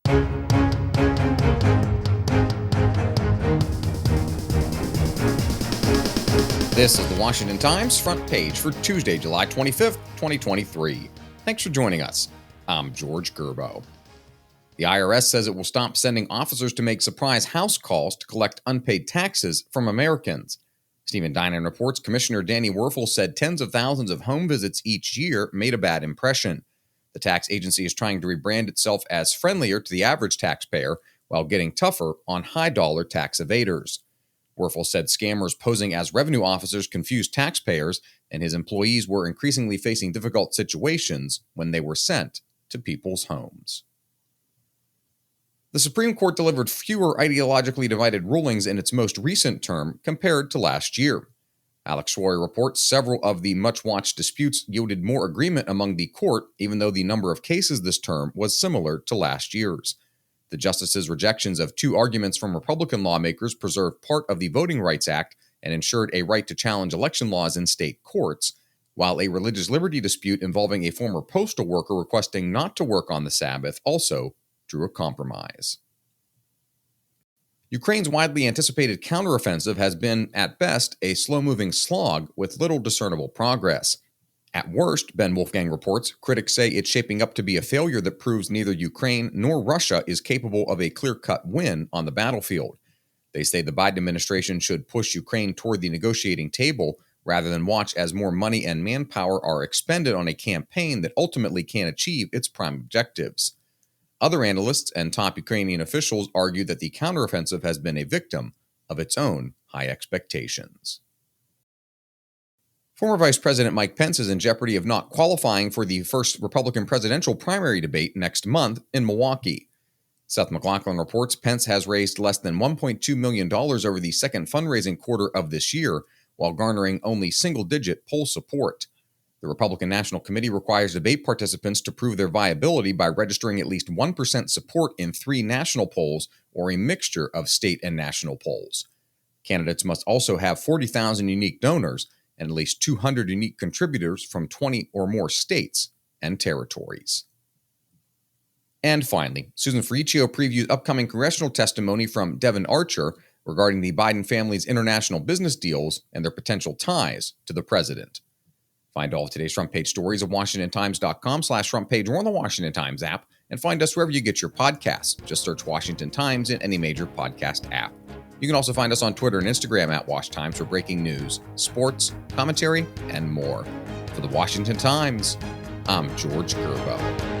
This is the Washington Times front page for Tuesday, July 25th, 2023. Thanks for joining us. I'm George Gerbo. The IRS says it will stop sending officers to make surprise house calls to collect unpaid taxes from Americans. Stephen Dinan reports Commissioner Danny Werfel said tens of thousands of home visits each year made a bad impression. The tax agency is trying to rebrand itself as friendlier to the average taxpayer while getting tougher on high-dollar tax evaders. Werfel said scammers posing as revenue officers confused taxpayers, and his employees were increasingly facing difficult situations when they were sent to people's homes. The Supreme Court delivered fewer ideologically divided rulings in its most recent term compared to last year. Alex Schwarry reports several of the much-watched disputes yielded more agreement among the court, even though the number of cases this term was similar to last year's. The justices' rejections of two arguments from Republican lawmakers preserved part of the Voting Rights Act and ensured a right to challenge election laws in state courts, while a religious liberty dispute involving a former postal worker requesting not to work on the Sabbath also drew a compromise. Ukraine's widely anticipated counteroffensive has been, at best, a slow-moving slog with little discernible progress. At worst, Ben Wolfgang reports, critics say it's shaping up to be a failure that proves neither Ukraine nor Russia is capable of a clear-cut win on the battlefield. They say the Biden administration should push Ukraine toward the negotiating table rather than watch as more money and manpower are expended on a campaign that ultimately can't achieve its prime objectives. Other analysts and top Ukrainian officials argue that the counteroffensive has been a victim of its own high expectations. Former Vice President Mike Pence is in jeopardy of not qualifying for the first Republican presidential primary debate next month in Milwaukee. Seth MacLachlan reports Pence has raised less than $1.2 million over the second fundraising quarter of this year, while garnering only single-digit poll support. The Republican National Committee requires debate participants to prove their viability by registering at least 1% support in 3 national polls or a mixture of state and national polls. Candidates must also have 40,000 unique donors and at least 200 unique contributors from 20 or more states and territories. And finally, Susan Ferricchio previews upcoming congressional testimony from Devon Archer regarding the Biden family's international business deals and their potential ties to the president. Find all of today's front page stories at WashingtonTimes.com/front page or on the Washington Times app, and find us wherever you get your podcasts. Just search Washington Times in any major podcast app. You can also find us on Twitter and Instagram at Wash Times for breaking news, sports, commentary, and more. For the Washington Times, I'm George Gerbo.